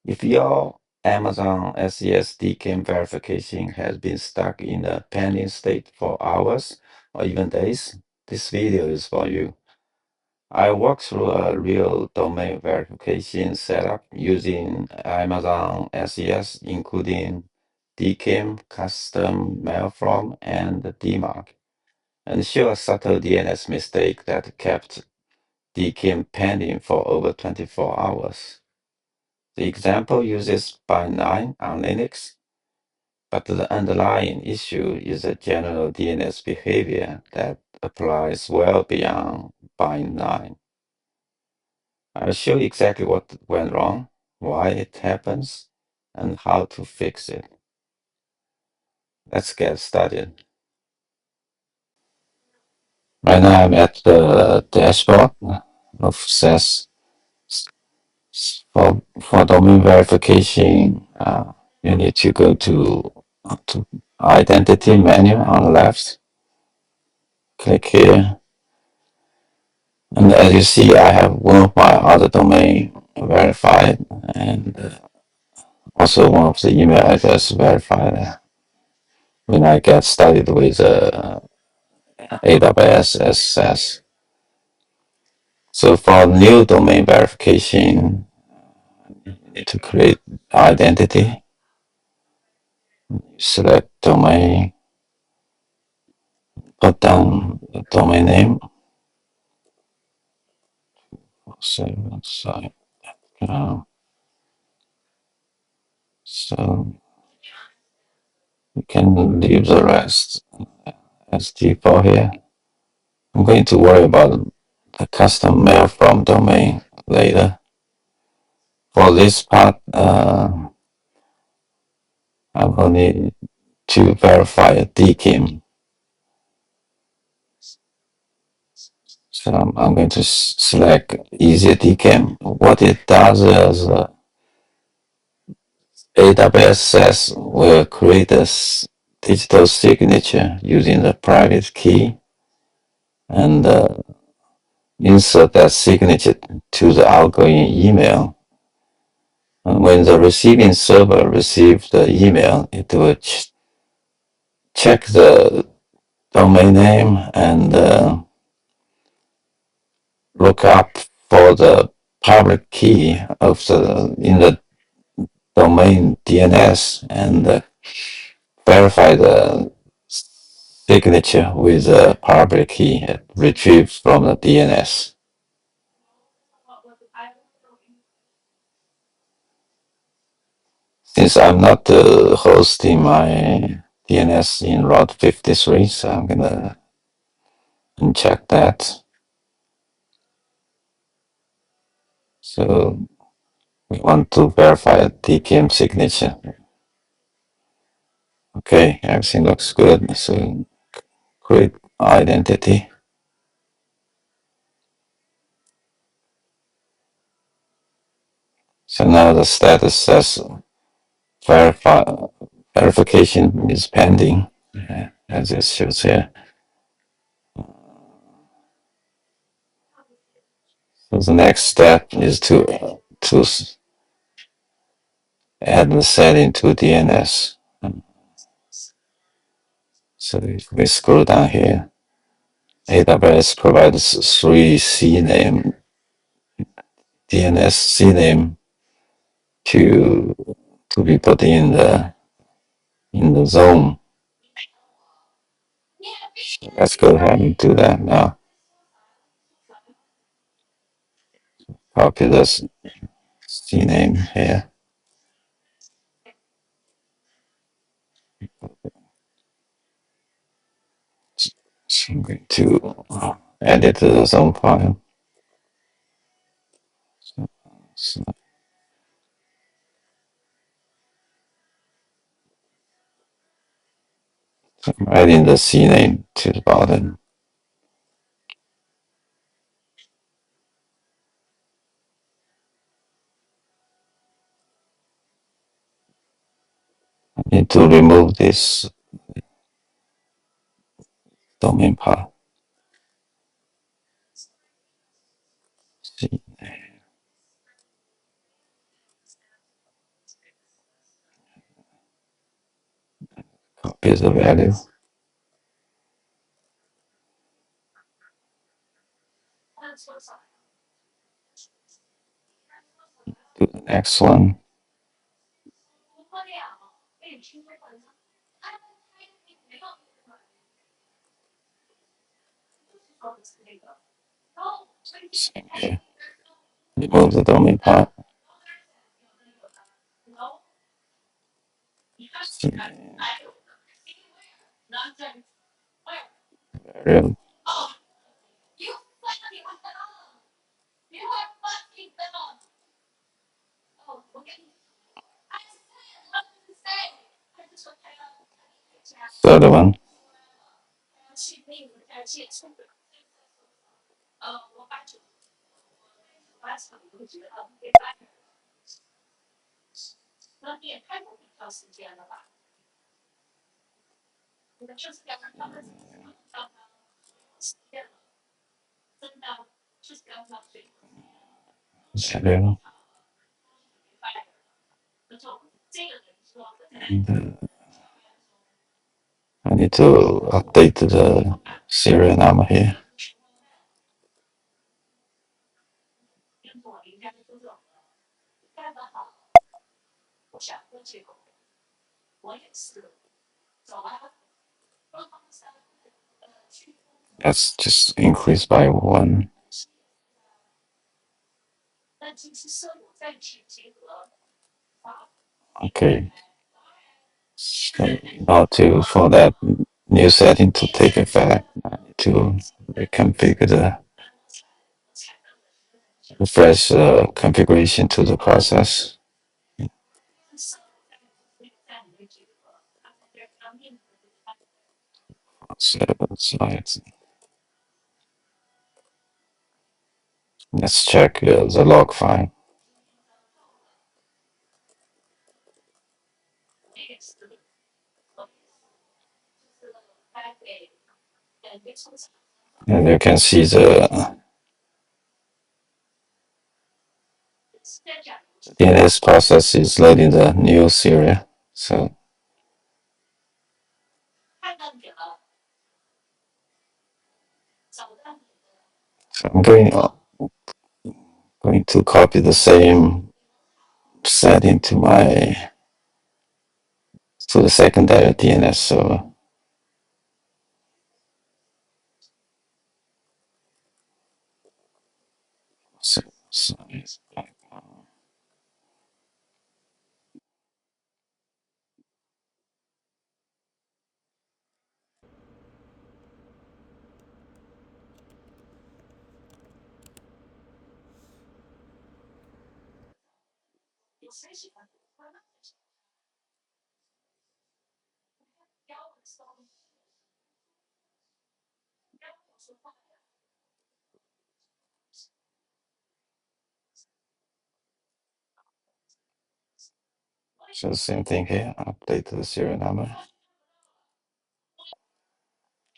If your Amazon SES DKIM verification has been stuck in a pending state for hours or even days, this video is for you. I walked through a real domain verification setup using Amazon SES, including DKIM, custom mail from, and DMARC, and show a subtle DNS mistake that kept DKIM pending for over 24 hours. The example uses BIND9 on Linux, but the underlying issue is a general DNS behavior that applies well beyond BIND9. I'll show you exactly what went wrong, why it happens, and how to fix it. Let's get started. Right now I'm at the dashboard of SES. For domain verification, you need to go to identity menu on the left. Click here. And as you see, I have one of my other domain verified and also one of the email address verified when I get started with AWS SES. So for new domain verification, you need to create identity, select domain, put down the domain name, server site. So you can leave the rest as default here. I'm going to worry about the custom mail from domain later. For this part, I will need to verify a DKIM. So I'm going to select Easy DKIM. What it does is AWS says will create a digital signature using the private key and insert that signature to the outgoing email. And when the receiving server receives the email, it will check the domain name and look up for the public key of the in the domain DNS and verify the signature with the public key retrieved from the DNS. Since I'm not hosting my DNS in Route 53, so I'm gonna uncheck that. So we want to verify a DKIM signature. Okay, everything looks good. So create identity. So now the status says verification is pending, as it shows here. So the next step is to add the setting to DNS. So if we scroll down here, AWS provides three CNAME DNS CNAME to be put in the zone. Let's go ahead and do that now. Copy this CNAME here. So I'm going to edit the zone file. So I'm adding the CNAME to the bottom. I need to remove this domain path. See. Here's the value. To the next one. Same here. Remove the domain part. Variable. Third one. Variable. And, I need to update the serial number here. Let's just increase by one. Okay. So now for that new setting to take effect, I need to reconfigure the refresh configuration to the process. So let's check the log file. And you can see the DNS process is loading the new serial. So I'm going to copy the same setting to the secondary DNS server. So the same thing here. Update the serial number.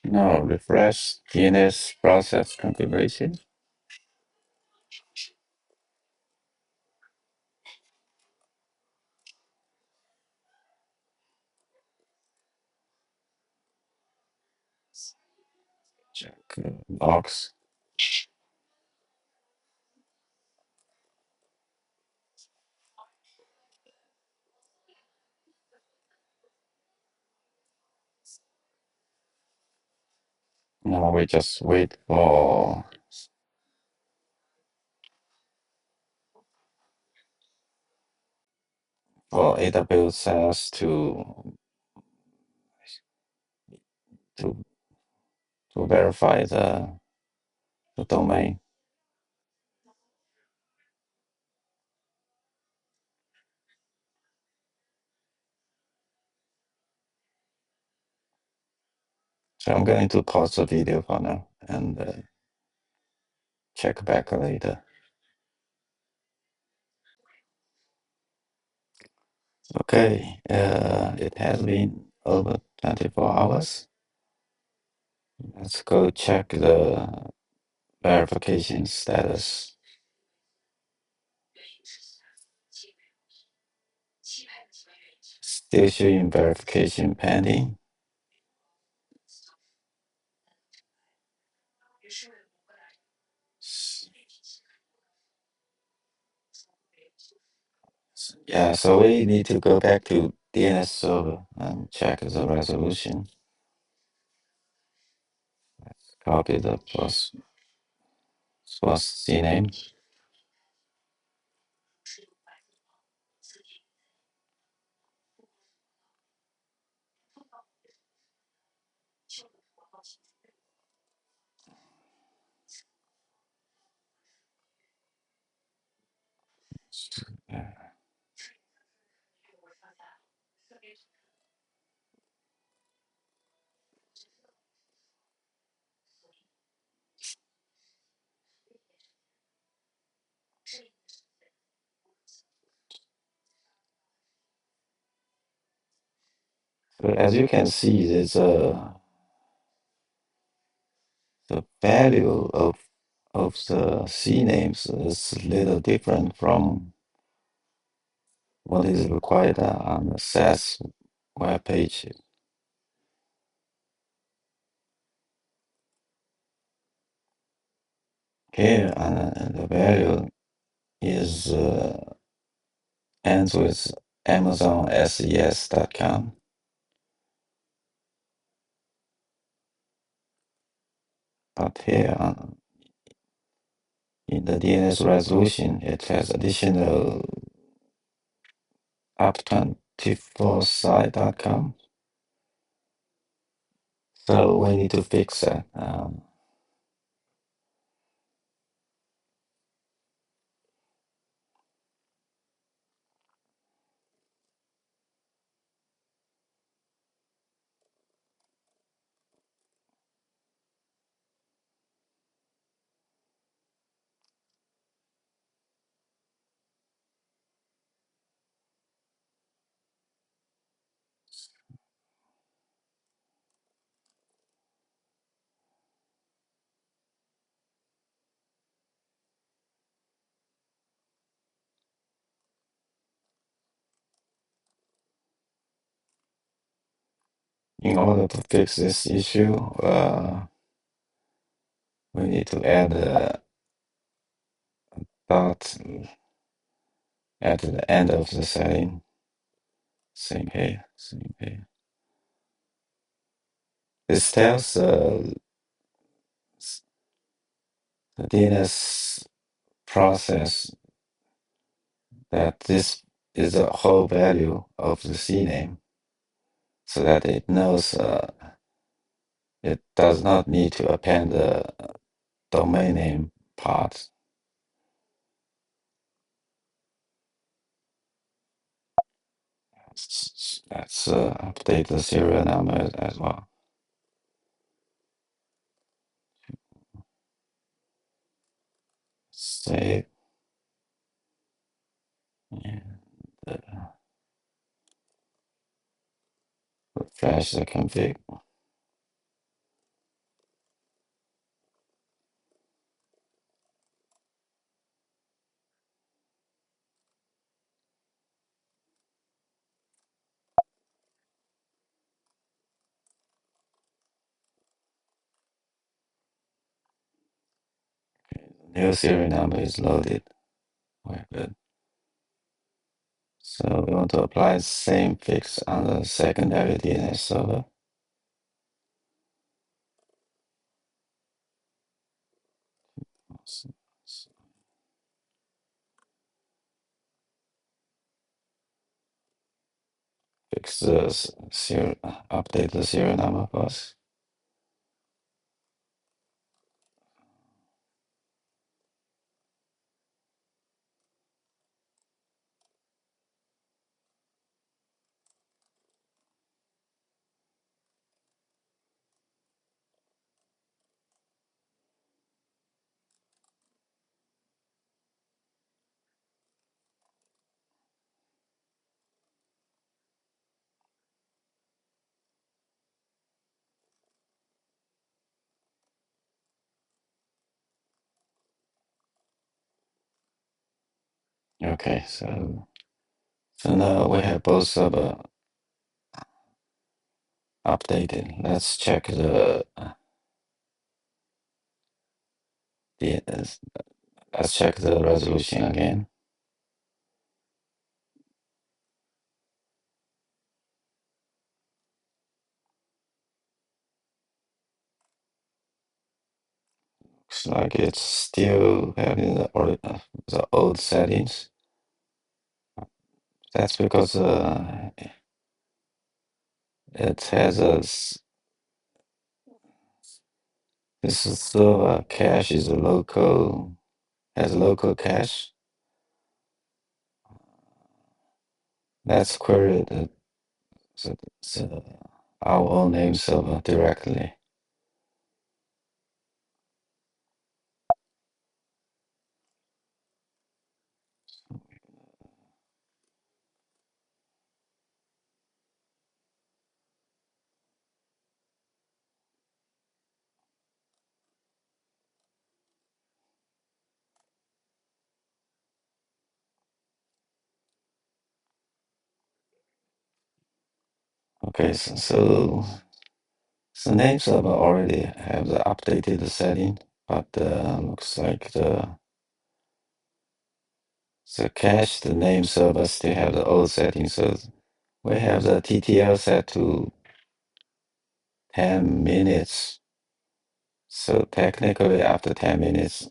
No, refresh DNS process configuration. Check logs. Now we just wait for AWS SES to to verify the domain. So I'm going to pause the video for now and check back later. Okay, it has been over 24 hours. Let's go check the verification status. Still showing verification pending. Yeah, so we need to go back to DNS server and check the resolution. Copy the plus CNAME. Yeah. So as you can see, there's the value of the CNAMEs is a little different from what is required on the SES web page. Here, the value is ends with Amazon SES.com. But here in the DNS resolution, it has additional up24site.com. So we need to fix that. In order to fix this issue, we need to add a dot at the end of the setting. Same here, same here. This tells the DNS process that this is the whole value of the CNAME, so that it knows it does not need to append the domain name part. Let's update the serial number as well. Save and refresh the config. New serial number is loaded. Very good. So we want to apply the same fix on the secondary DNS server. Fix the serial, update the serial number first. Okay, so now we have both server updated. Let's check the DNS. Let's check the resolution again. looks like it's still having the old settings. That's because it has this server cache is a local has local cache that's queried the, the, our own name server directly. Okay, so name server already have the updated setting, but looks like the cache, the name server still have the old setting. So we have the TTL set to 10 minutes. So technically, after 10 minutes,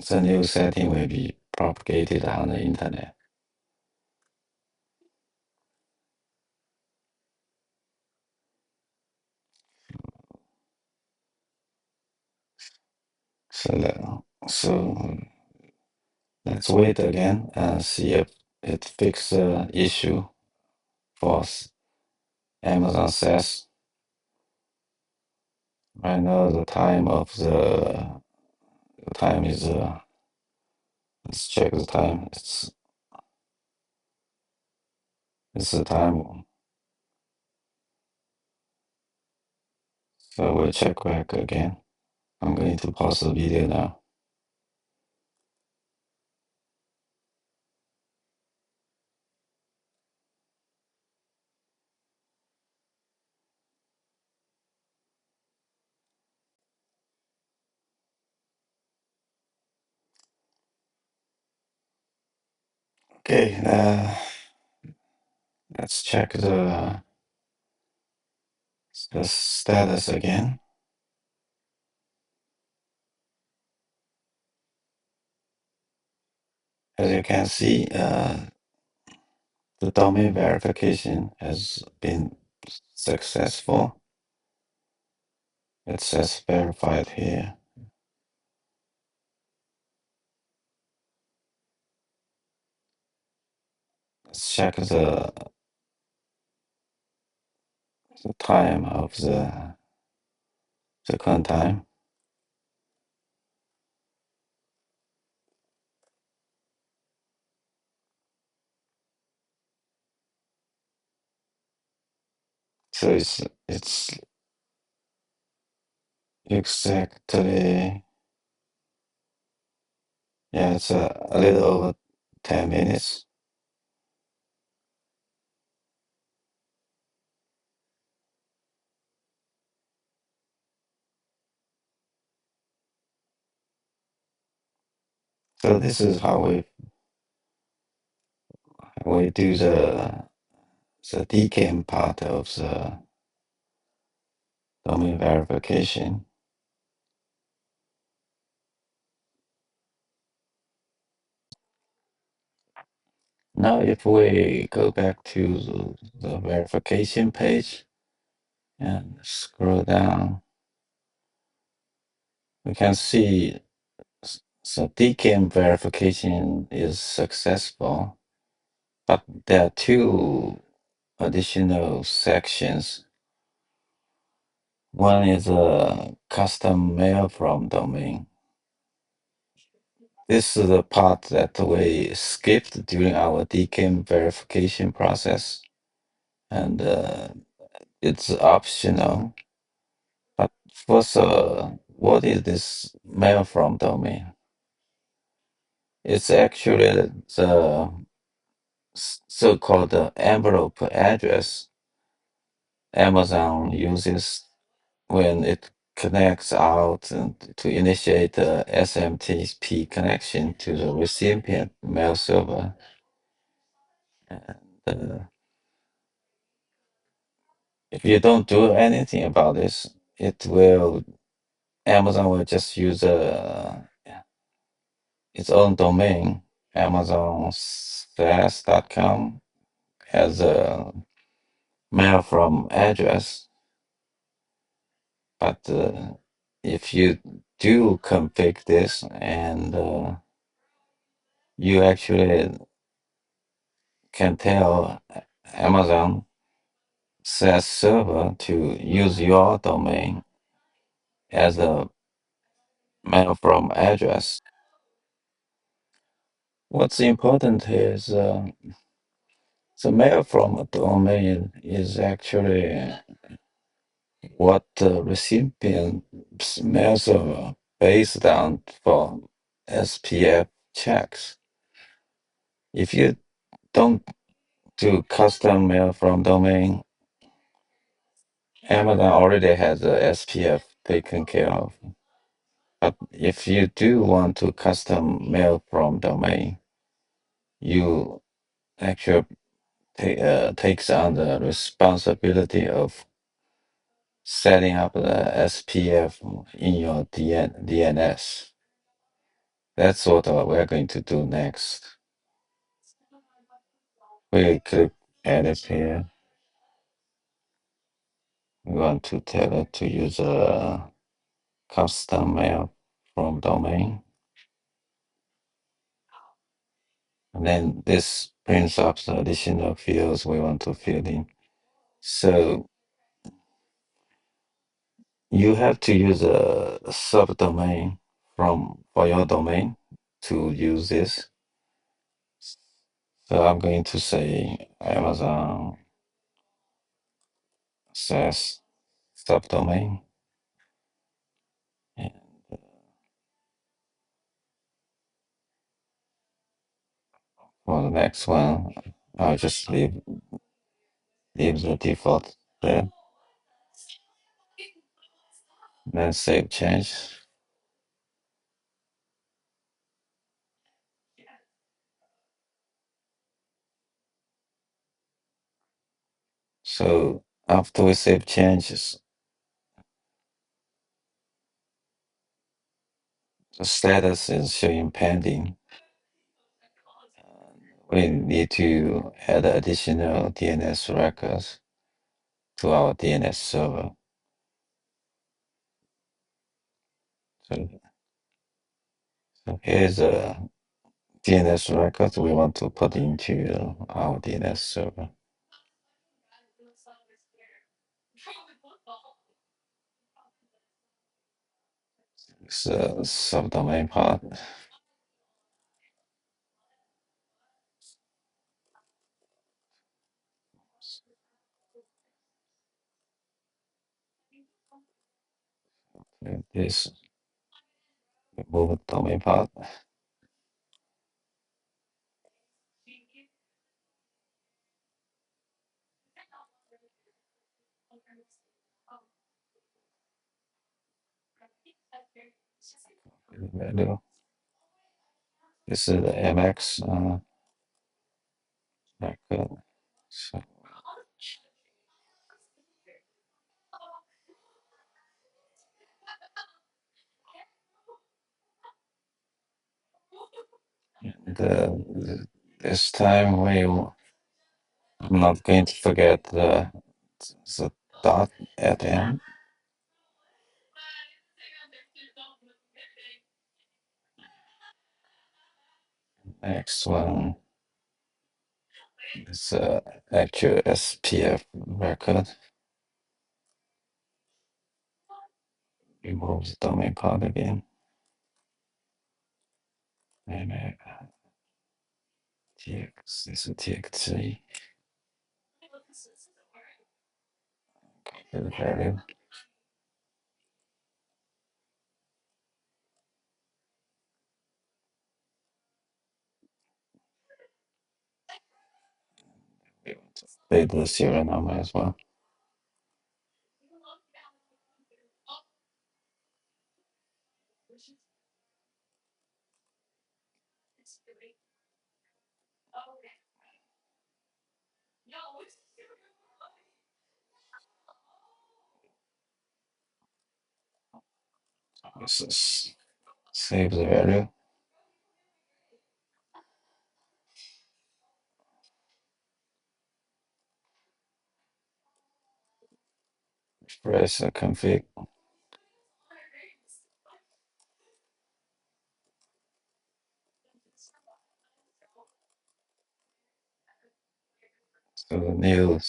the new setting will be propagated on the internet. So let's wait again and see if it fixes the issue for Amazon says. Right now the time is let's check the time. It's the time. So we'll check back again. I'm going to pause the video now. Okay, let's check the status again. As you can see, the domain verification has been successful. It says verified here. Let's check the time of the current time. So it's exactly, yeah, it's a little over 10 minutes. So this is how we do the DKIM part of the domain verification. Now, if we go back to the verification page and scroll down, we can see so DKIM verification is successful, but there are two additional sections. One is a custom mail from domain. This is the part that we skipped during our DKIM verification process, and it's optional. But first, what is this mail from domain? It's actually the so-called envelope address Amazon uses when it connects out and to initiate the SMTP connection to the recipient mail server. And if you don't do anything about this, it will Amazon will just use its own domain, Amazon SES.com, as a mail from address. But if you do config this and you actually can tell Amazon SES server to use your domain as a mail from address. What's important is the mail from a domain is actually what the recipient's mail server based on for SPF checks. If you don't do custom mail from domain, Amazon already has a SPF taken care of. But if you do want to custom mail from domain, you actually takes on the responsibility of setting up the SPF in your DNS. That's what we're going to do next. We click edit here. We want to tell it to use a custom mail from domain. And then this brings up the additional fields we want to fill in. So you have to use a subdomain for your domain to use this. So I'm going to say Amazon says subdomain. And for the next one, I'll just leave the default there. Then save change. So after we save changes, the status is showing pending. We need to add additional DNS records to our DNS server. So here's a DNS record we want to put into our DNS server. It's a subdomain part. This remove domain part. Value. This is the MX record. So this time I'm not going to forget the dot at the end. Next one is actual SPF record. Remove the domain part again. And TX, this is TX3. The value. They do the serial number as well. Save the value. Press config. So the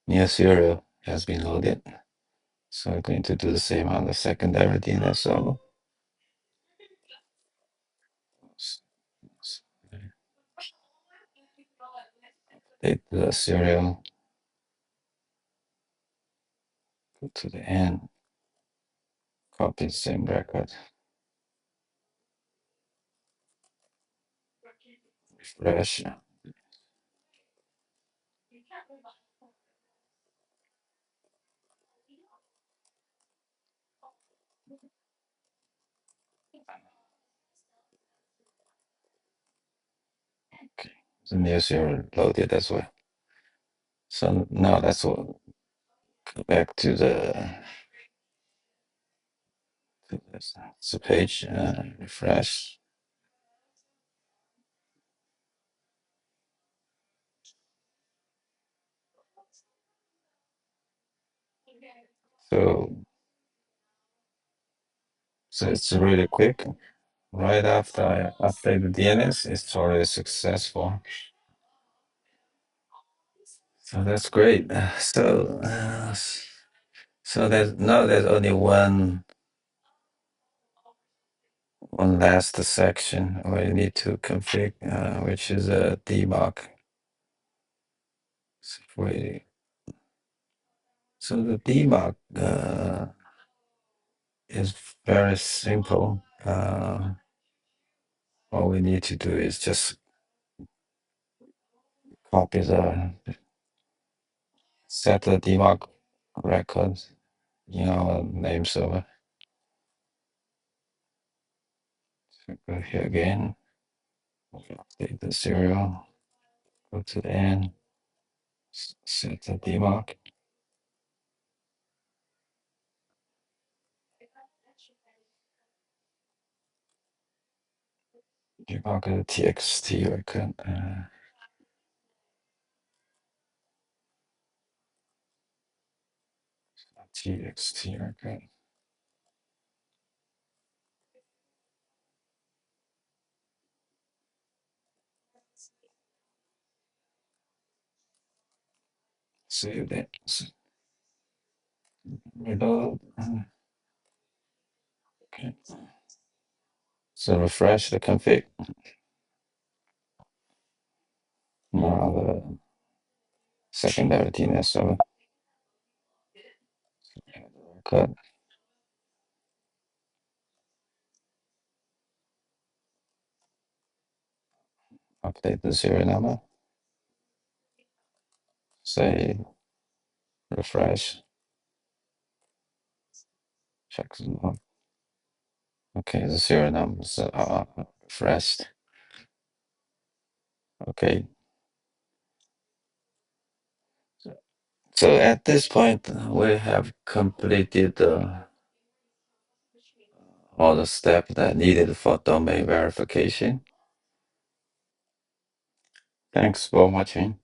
new serial has been loaded. So I'm going to do the same on the secondary DNS server. Take the serial, go to the end, copy the same record, refresh. Okay, the new serial loaded as well. So now let's go back to the page, refresh. So, so it's really quick. Right after I update the DNS, it's already successful. So that's great. So there's only one last section where you need to config, which is a DMARC. So the DMARC is very simple. All we need to do is just copy set the DMARC record in our name server. So go here again, update the serial, go to the end, set the DMARC. DMARC TXT record. TXT record. Save that. Reload. Okay. So refresh the config. Now the secondary DNS server. Record. Update the serial number. Say refresh. Check the log. Okay, the serial numbers are refreshed. Okay. So at this point, we have completed all the steps that needed for domain verification. Thanks for watching.